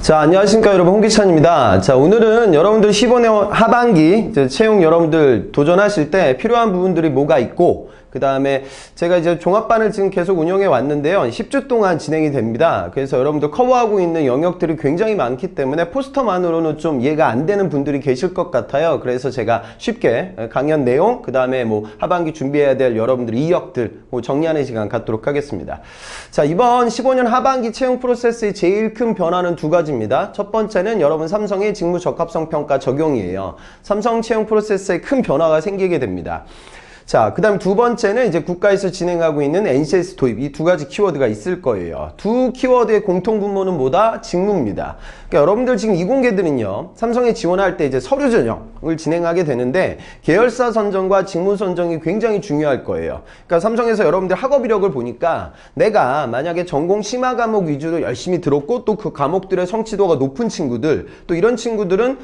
자, 안녕하십니까 여러분, 홍기찬입니다. 자, 오늘은 여러분들 15년 하반기 채용 여러분들 도전하실 때 필요한 부분들이 뭐가 있고, 그 다음에 제가 이제 종합반을 지금 계속 운영해 왔는데요, 10주 동안 진행이 됩니다. 그래서 여러분들 커버하고 있는 영역들이 굉장히 많기 때문에 포스터만으로는 좀 이해가 안 되는 분들이 계실 것 같아요. 그래서 제가 쉽게 강연 내용, 그 다음에 뭐 하반기 준비해야 될 여러분들 이력들 정리하는 시간 갖도록 하겠습니다. 자, 이번 15년 하반기 채용 프로세스의 제일 큰 변화는 두 가지입니다. 첫 번째는 여러분 삼성의 직무 적합성 평가 적용이에요. 삼성 채용 프로세스에 큰 변화가 생기게 됩니다. 자, 그 다음 두 번째는 이제 국가에서 진행하고 있는 NCS 도입, 이 두 가지 키워드가 있을 거예요. 두 키워드의 공통분모는 뭐다? 직무입니다. 그러니까 여러분들 지금 이공계들은요, 삼성에 지원할 때 이제 서류 전형을 진행하게 되는데 계열사 선정과 직무 선정이 굉장히 중요할 거예요. 그러니까 삼성에서 여러분들 학업 이력을 보니까 내가 만약에 전공 심화 과목 위주로 열심히 들었고 또 그 과목들의 성취도가 높은 친구들, 또 이런 친구들은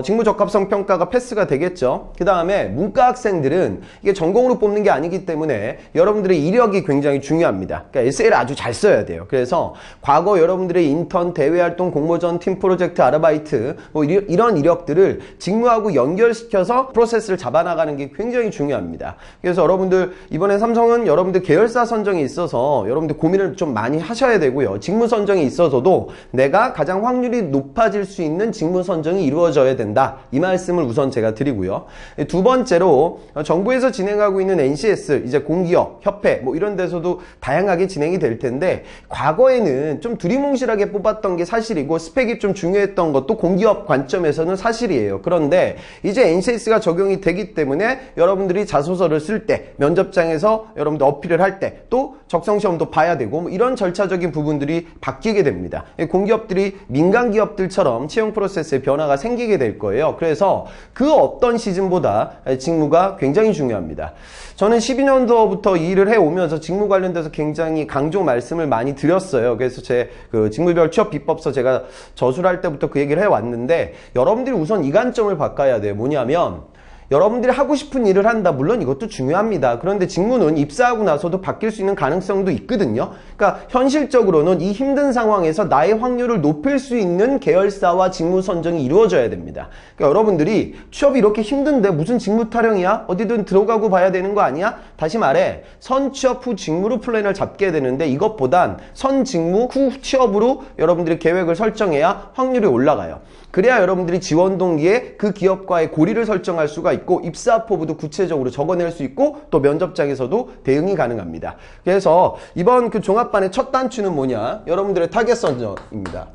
직무 적합성 평가가 패스가 되겠죠. 그 다음에 문과 학생들은 이게 전공으로 뽑는 게 아니기 때문에 여러분들의 이력이 굉장히 중요합니다. 그러니까 에세이를 아주 잘 써야 돼요. 그래서 과거 여러분들의 인턴, 대외활동, 공모전, 팀 프로젝트, 아르바이트 뭐 이런 이력들을 직무하고 연결시켜서 프로세스를 잡아나가는 게 굉장히 중요합니다. 그래서 여러분들 이번에 삼성은 여러분들 계열사 선정에 있어서 여러분들 고민을 좀 많이 하셔야 되고요. 직무 선정에 있어서도 내가 가장 확률이 높아질 수 있는 직무 선정이 이루어져야 된다. 이 말씀을 우선 제가 드리고요. 두 번째로 정부에서 진행하고 있는 NCS, 이제 공기업, 협회 뭐 이런 데서도 다양하게 진행이 될 텐데, 과거에는 좀 두리뭉실하게 뽑았던 게 사실이고 스펙이 좀 중요했던 것도 공기업 관점에서는 사실이에요. 그런데 이제 NCS가 적용이 되기 때문에 여러분들이 자소서를 쓸 때, 면접장에서 여러분들 어필을 할 때, 또 적성시험도 봐야 되고 뭐 이런 절차적인 부분들이 바뀌게 됩니다. 공기업들이 민간기업들처럼 채용 프로세스에 변화가 생기게 될 거예요. 그래서 그 어떤 시즌보다 직무가 굉장히 중요합니다. 저는 12년도부터 이 일을 해오면서 직무 관련돼서 굉장히 강조 말씀을 많이 드렸어요. 그래서 제 그 직무별 취업 비법서 제가 저술할 때부터 그 얘기를 해왔는데, 여러분들이 우선 이 관점을 바꿔야 돼요. 뭐냐면, 여러분들이 하고 싶은 일을 한다. 물론 이것도 중요합니다. 그런데 직무는 입사하고 나서도 바뀔 수 있는 가능성도 있거든요. 그러니까 현실적으로는 이 힘든 상황에서 나의 확률을 높일 수 있는 계열사와 직무 선정이 이루어져야 됩니다. 그러니까 여러분들이 취업이 이렇게 힘든데 무슨 직무 타령이야? 어디든 들어가고 봐야 되는 거 아니야? 다시 말해, 선취업 후 직무로 플랜을 잡게 되는데, 이것보단 선직무 후 취업으로 여러분들이 계획을 설정해야 확률이 올라가요. 그래야 여러분들이 지원 동기에 그 기업과의 고리를 설정할 수가 있고, 입사 포부도 구체적으로 적어낼 수 있고, 또 면접장에서도 대응이 가능합니다. 그래서 이번 그 종합반의 첫 단추는 뭐냐? 여러분들의 타겟 선정입니다.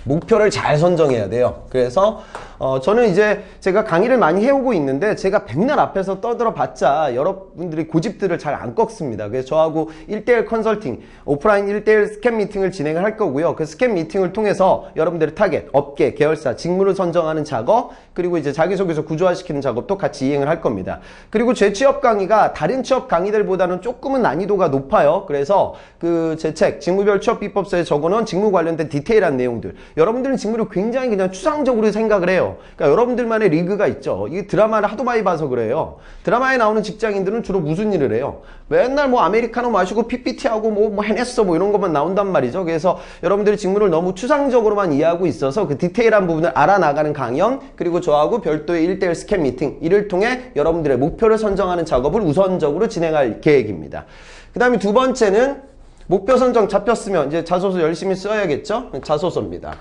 목표를 잘 선정해야 돼요. 그래서 저는 이제 제가 강의를 많이 해오고 있는데, 제가 백날 앞에서 떠들어 봤자 여러분들이 고집들을 잘 안 꺾습니다. 그래서 저하고 1대1 컨설팅, 오프라인 1대1 스캔 미팅을 진행을 할 거고요. 그 스캔 미팅을 통해서 여러분들의 타겟, 업계, 계열사, 직무를 선정하는 작업, 그리고 이제 자기소개서 구조화시키는 작업도 같이 이행을 할 겁니다. 그리고 제 취업 강의가 다른 취업 강의들보다는 조금은 난이도가 높아요. 그래서 그 제 책, 직무별 취업 비법서에 적어놓은 직무 관련된 디테일한 내용들, 여러분들은 직무를 굉장히 그냥 추상적으로 생각을 해요. 그러니까 여러분들만의 리그가 있죠. 이 드라마를 하도 많이 봐서 그래요. 드라마에 나오는 직장인들은 주로 무슨 일을 해요? 맨날 뭐 아메리카노 마시고 PPT하고 뭐 해냈어 뭐 이런 것만 나온단 말이죠. 그래서 여러분들이 직무를 너무 추상적으로만 이해하고 있어서 그 디테일한 부분을 알아나가는 강연, 그리고 저하고 별도의 1대1 스캔 미팅, 이를 통해 여러분들의 목표를 선정하는 작업을 우선적으로 진행할 계획입니다. 그 다음에 두 번째는, 목표 선정 잡혔으면 이제 자소서 열심히 써야겠죠? 자소서입니다.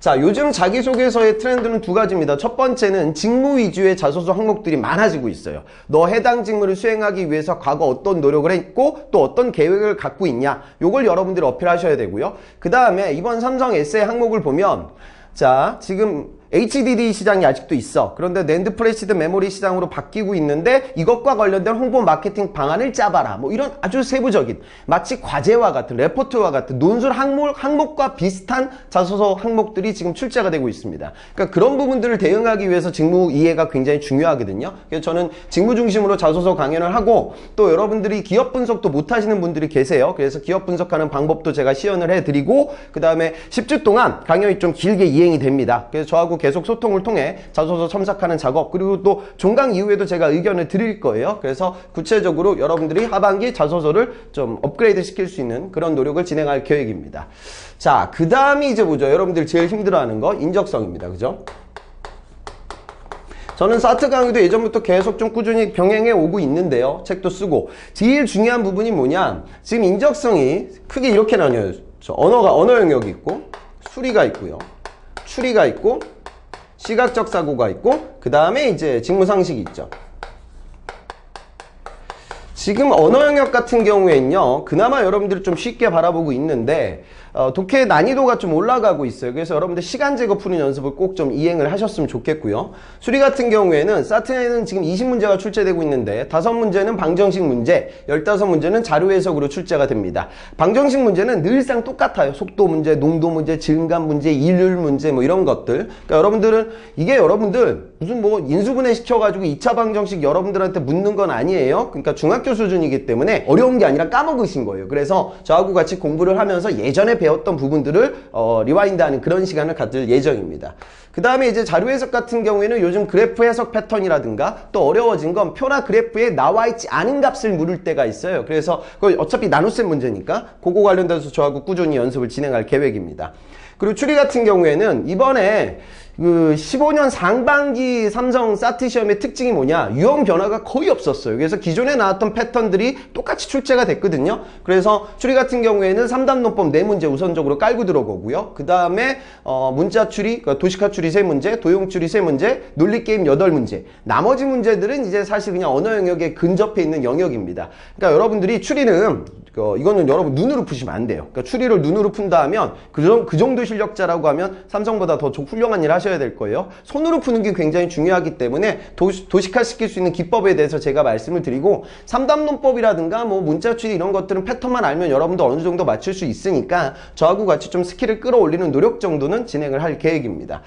자, 요즘 자기소개서의 트렌드는 두 가지입니다. 첫 번째는 직무 위주의 자소서 항목들이 많아지고 있어요. 너 해당 직무를 수행하기 위해서 과거 어떤 노력을 했고 또 어떤 계획을 갖고 있냐, 요걸 여러분들이 어필하셔야 되고요. 그 다음에 이번 삼성 에세이 항목을 보면, 자, 지금 HDD 시장이 아직도 있어. 그런데 낸드 플래시드 메모리 시장으로 바뀌고 있는데, 이것과 관련된 홍보 마케팅 방안을 짜봐라. 뭐 이런 아주 세부적인, 마치 과제와 같은, 레포트와 같은 논술 항목과 비슷한 자소서 항목들이 지금 출제가 되고 있습니다. 그러니까 그런 부분들을 대응하기 위해서 직무 이해가 굉장히 중요하거든요. 그래서 저는 직무 중심으로 자소서 강연을 하고, 또 여러분들이 기업 분석도 못 하시는 분들이 계세요. 그래서 기업 분석하는 방법도 제가 시연을 해드리고, 그 다음에 10주 동안 강연이 좀 길게 이행이 됩니다. 그래서 저하고 저하고 계속 소통을 통해 자소서 첨삭하는 작업, 그리고 또 종강 이후에도 제가 의견을 드릴 거예요. 그래서 구체적으로 여러분들이 하반기 자소서를 좀 업그레이드 시킬 수 있는 그런 노력을 진행할 계획입니다. 자, 그 다음이 이제 뭐죠? 여러분들 제일 힘들어하는 거 인적성입니다. 그죠? 저는 사트 강의도 예전부터 계속 좀 꾸준히 병행해 오고 있는데요. 책도 쓰고. 제일 중요한 부분이 뭐냐? 지금 인적성이 크게 이렇게 나뉘어요. 언어 영역이 있고, 수리가 있고요. 추리가 있고, 시각적 사고가 있고, 그 다음에 이제 직무상식이 있죠. 지금 언어 영역 같은 경우에는요, 그나마 여러분들이 좀 쉽게 바라보고 있는데, 독해의 난이도가 좀 올라가고 있어요. 그래서 여러분들 시간 제거 푸는 연습을 꼭 좀 이행을 하셨으면 좋겠고요. 수리 같은 경우에는 사트에는 지금 20문제가 출제되고 있는데 5문제는 방정식 문제, 15문제는 자료 해석으로 출제가 됩니다. 방정식 문제는 늘상 똑같아요. 속도 문제, 농도 문제, 질감 문제, 일률 문제 뭐 이런 것들. 그러니까 여러분들은 이게 여러분들 무슨 뭐 인수분해 시켜가지고 2차 방정식 여러분들한테 묻는 건 아니에요. 그러니까 중학교 수준이기 때문에 어려운 게 아니라 까먹으신 거예요. 그래서 저하고 같이 공부를 하면서 예전에 배웠던 부분들을 리와인드하는 그런 시간을 가질 예정입니다. 그 다음에 이제 자료 해석 같은 경우에는 요즘 그래프 해석 패턴이라든가 또 어려워진 건 표나 그래프에 나와 있지 않은 값을 물을 때가 있어요. 그래서 그걸 어차피 나눗셈 문제니까 그거 관련돼서 저하고 꾸준히 연습을 진행할 계획입니다. 그리고 추리 같은 경우에는 이번에 그 15년 상반기 삼성 사트 시험의 특징이 뭐냐? 유형 변화가 거의 없었어요. 그래서 기존에 나왔던 패턴들이 똑같이 출제가 됐거든요. 그래서 추리 같은 경우에는 3단 논법 4문제 우선적으로 깔고 들어가고요. 그 다음에 문자 추리, 그러니까 도식화 추리 3문제, 도형 추리 3문제, 논리 게임 8문제. 나머지 문제들은 이제 사실 그냥 언어 영역에 근접해 있는 영역입니다. 그러니까 여러분들이 추리는 이거는 여러분 눈으로 푸시면 안 돼요. 그러니까 추리를 눈으로 푼다 하면 그 정도 실력자라고 하면 삼성보다 더 훌륭한 일 하셔야 될 거예요. 손으로 푸는 게 굉장히 중요하기 때문에 도식화시킬 수 있는 기법에 대해서 제가 말씀을 드리고 3단 논법이라든가 뭐 문자 추리 이런 것들은 패턴만 알면 여러분도 어느 정도 맞출 수 있으니까 저하고 같이 좀 스킬을 끌어올리는 노력 정도는 진행을 할 계획입니다.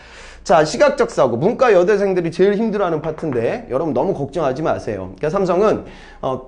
자, 시각적 사고. 문과 여대생들이 제일 힘들어하는 파트인데 여러분 너무 걱정하지 마세요. 그러니까 삼성은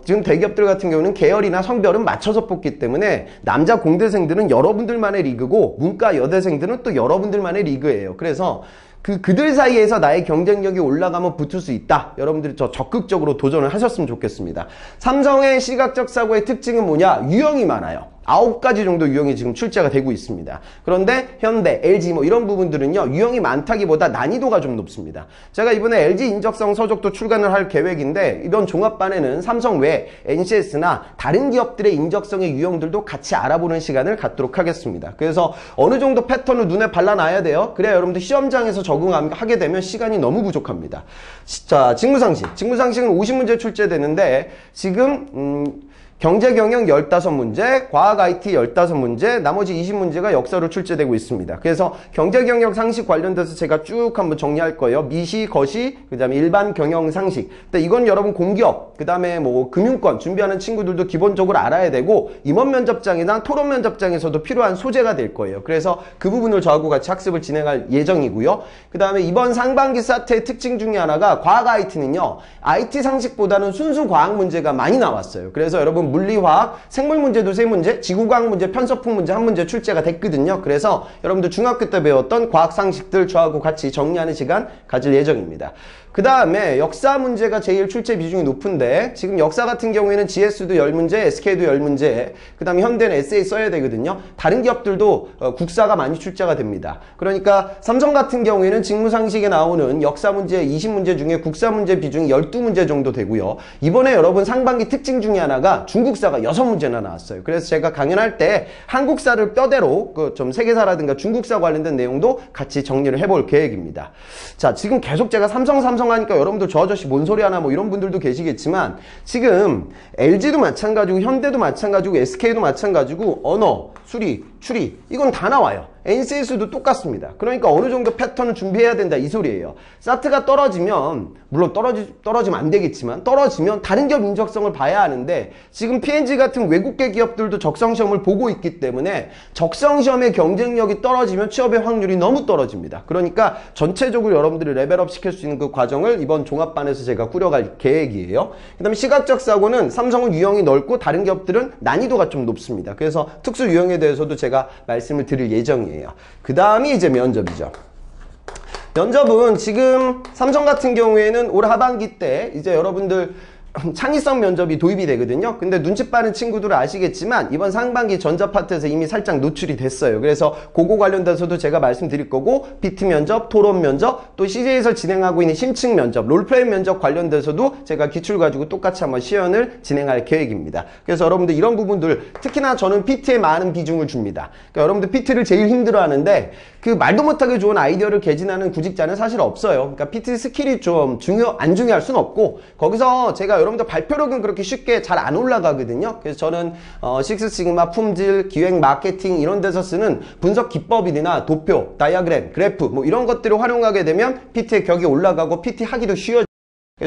지금 대기업들 같은 경우는 계열이나 성별은 맞춰서 뽑기 때문에 남자 공대생들은 여러분들만의 리그고 문과 여대생들은 또 여러분들만의 리그예요. 그래서 그들 사이에서 나의 경쟁력이 올라가면 붙을 수 있다. 여러분들이 적극적으로 도전을 하셨으면 좋겠습니다. 삼성의 시각적 사고의 특징은 뭐냐? 유형이 많아요. 9가지 정도 유형이 지금 출제가 되고 있습니다. 그런데 현대, LG 뭐 이런 부분들은요, 유형이 많다기보다 난이도가 좀 높습니다. 제가 이번에 LG 인적성 서적도 출간을 할 계획인데 이번 종합반에는 삼성 외 NCS나 다른 기업들의 인적성의 유형들도 같이 알아보는 시간을 갖도록 하겠습니다. 그래서 어느 정도 패턴을 눈에 발라놔야 돼요. 그래야 여러분들 시험장에서 적응하게 되면 시간이 너무 부족합니다. 자, 직무상식. 직무상식은 50문제 출제되는데 지금 경제경영 15문제, 과학 IT 15문제, 나머지 20문제가 역사로 출제되고 있습니다. 그래서 경제경영 상식 관련돼서 제가 쭉 한번 정리할 거예요. 미시, 거시, 그 다음에 일반 경영 상식. 근데 이건 여러분 공기업, 그 다음에 뭐 금융권 준비하는 친구들도 기본적으로 알아야 되고 임원 면접장이나 토론 면접장에서도 필요한 소재가 될 거예요. 그래서 그 부분을 저하고 같이 학습을 진행할 예정이고요. 그 다음에 이번 상반기 사트의 특징 중에 하나가 과학 IT는요. IT 상식보다는 순수 과학 문제가 많이 나왔어요. 그래서 여러분 물리화학, 생물 문제도 3문제, 지구과학 문제, 편서풍 문제 1문제 출제가 됐거든요. 그래서 여러분들 중학교 때 배웠던 과학 상식들 저하고 같이 정리하는 시간 가질 예정입니다. 그 다음에 역사 문제가 제일 출제 비중이 높은데 지금 역사 같은 경우에는 GS도 10문제, SK도 10문제, 그 다음에 현대는 에세이 써야 되거든요. 다른 기업들도 국사가 많이 출제가 됩니다. 그러니까 삼성 같은 경우에는 직무상식에 나오는 역사 문제 20문제 중에 국사 문제 비중이 12문제 정도 되고요. 이번에 여러분 상반기 특징 중에 하나가 중국사가 6문제나 나왔어요. 그래서 제가 강연할 때 한국사를 뼈대로 좀 세계사라든가 중국사 관련된 내용도 같이 정리를 해볼 계획입니다. 자, 지금 계속 제가 삼성 하니까 여러분들 저 아저씨 뭔 소리 하나 뭐 이런 분들도 계시겠지만 지금 LG도 마찬가지고 현대도 마찬가지고 SK도 마찬가지고 언어, 수리, 추리 이건 다 나와요. NCS도 똑같습니다. 그러니까 어느 정도 패턴을 준비해야 된다 이 소리예요. 사트가 떨어지면 물론 떨어지면 안 되겠지만 떨어지면 다른 기업 인적성을 봐야 하는데 지금 P&G 같은 외국계 기업들도 적성시험을 보고 있기 때문에 적성시험의 경쟁력이 떨어지면 취업의 확률이 너무 떨어집니다. 그러니까 전체적으로 여러분들이 레벨업 시킬 수 있는 그 과정을 이번 종합반에서 제가 꾸려갈 계획이에요. 그 다음에 시각적 사고는 삼성은 유형이 넓고 다른 기업들은 난이도가 좀 높습니다. 그래서 특수 유형에 대해서도 제가 말씀을 드릴 예정이에요. 그 다음이 이제 면접이죠. 면접은 지금 삼성 같은 경우에는 올 하반기 때 이제 여러분들 창의성 면접이 도입이 되거든요. 근데 눈치 빠른 친구들은 아시겠지만 이번 상반기 전자 파트에서 이미 살짝 노출이 됐어요. 그래서 그거 관련돼서도 제가 말씀드릴 거고, PT 면접, 토론 면접, 또 CJ에서 진행하고 있는 심층 면접, 롤플레이 면접 관련돼서도 제가 기출 가지고 똑같이 한번 시연을 진행할 계획입니다. 그래서 여러분들 이런 부분들, 특히나 저는 PT에 많은 비중을 줍니다. 그러니까 여러분들 PT를 제일 힘들어 하는데 그 말도 못하게 좋은 아이디어를 개진하는 구직자는 사실 없어요. 그러니까 PT 스킬이 좀 안 중요할 순 없고, 거기서 제가 여러분들 발표력은 그렇게 쉽게 잘 안 올라가거든요. 그래서 저는 식스시그마, 품질, 기획, 마케팅 이런 데서 쓰는 분석 기법이나 도표, 다이어그램, 그래프 뭐 이런 것들을 활용하게 되면 PT의 격이 올라가고 PT 하기도 쉬워져요.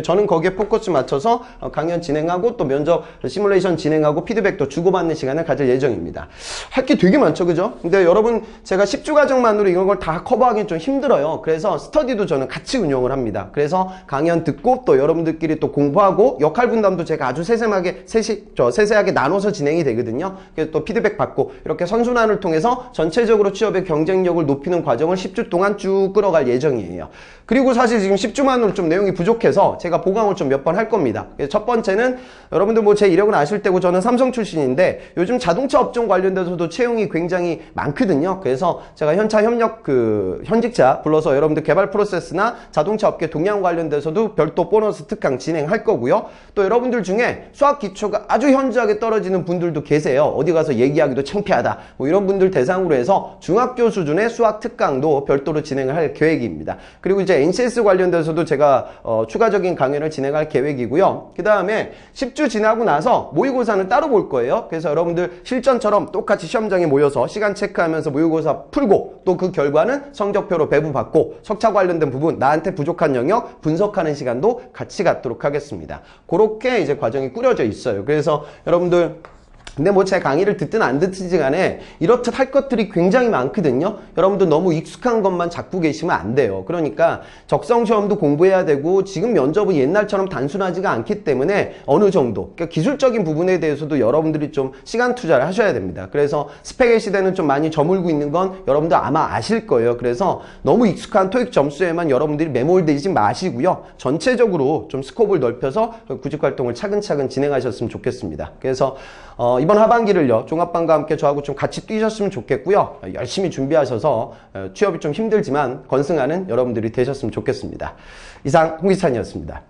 저는 거기에 포커스 맞춰서 강연 진행하고 또 면접 시뮬레이션 진행하고 피드백도 주고받는 시간을 가질 예정입니다. 할 게 되게 많죠, 그죠? 근데 여러분, 제가 10주 과정만으로 이런 걸 다 커버하기는 좀 힘들어요. 그래서 스터디도 저는 같이 운영을 합니다. 그래서 강연 듣고 또 여러분들끼리 또 공부하고 역할 분담도 제가 아주 세세하게 나눠서 진행이 되거든요. 그래서 또 피드백 받고 이렇게 선순환을 통해서 전체적으로 취업의 경쟁력을 높이는 과정을 10주 동안 쭉 끌어갈 예정이에요. 그리고 사실 지금 10주만으로 좀 내용이 부족해서 제가 보강을 좀 몇 번 할 겁니다. 그래서 첫 번째는 여러분들 뭐 제 이력은 아실 테고 저는 삼성 출신인데 요즘 자동차 업종 관련돼서도 채용이 굉장히 많거든요. 그래서 제가 현직자 불러서 여러분들 개발 프로세스나 자동차 업계 동향 관련돼서도 별도 보너스 특강 진행할 거고요. 또 여러분들 중에 수학 기초가 아주 현저하게 떨어지는 분들도 계세요. 어디 가서 얘기하기도 창피하다, 뭐 이런 분들 대상으로 해서 중학교 수준의 수학 특강도 별도로 진행을 할 계획입니다. 그리고 이제 NCS 관련돼서도 제가 추가적인 강연을 진행할 계획이고요. 그 다음에 10주 지나고 나서 모의고사는 따로 볼 거예요. 그래서 여러분들 실전처럼 똑같이 시험장에 모여서 시간 체크하면서 모의고사 풀고 또 그 결과는 성적표로 배부받고 석차 관련된 부분, 나한테 부족한 영역 분석하는 시간도 같이 갖도록 하겠습니다. 그렇게 이제 과정이 꾸려져 있어요. 그래서 여러분들 근데 뭐 제 강의를 듣든 안 듣든지 간에 이렇듯 할 것들이 굉장히 많거든요. 여러분들 너무 익숙한 것만 잡고 계시면 안 돼요. 그러니까 적성시험도 공부해야 되고, 지금 면접은 옛날처럼 단순하지가 않기 때문에 어느 정도, 그러니까 기술적인 부분에 대해서도 여러분들이 좀 시간 투자를 하셔야 됩니다. 그래서 스펙의 시대는 좀 많이 저물고 있는 건 여러분들 아마 아실 거예요. 그래서 너무 익숙한 토익 점수에만 여러분들이 매몰되지 마시고요. 전체적으로 좀 스코프를 넓혀서 구직활동을 차근차근 진행하셨으면 좋겠습니다. 그래서 이번 하반기를요, 종합반과 함께 저하고 좀 같이 뛰셨으면 좋겠고요. 열심히 준비하셔서 취업이 좀 힘들지만 건승하는 여러분들이 되셨으면 좋겠습니다. 이상 홍기찬이었습니다.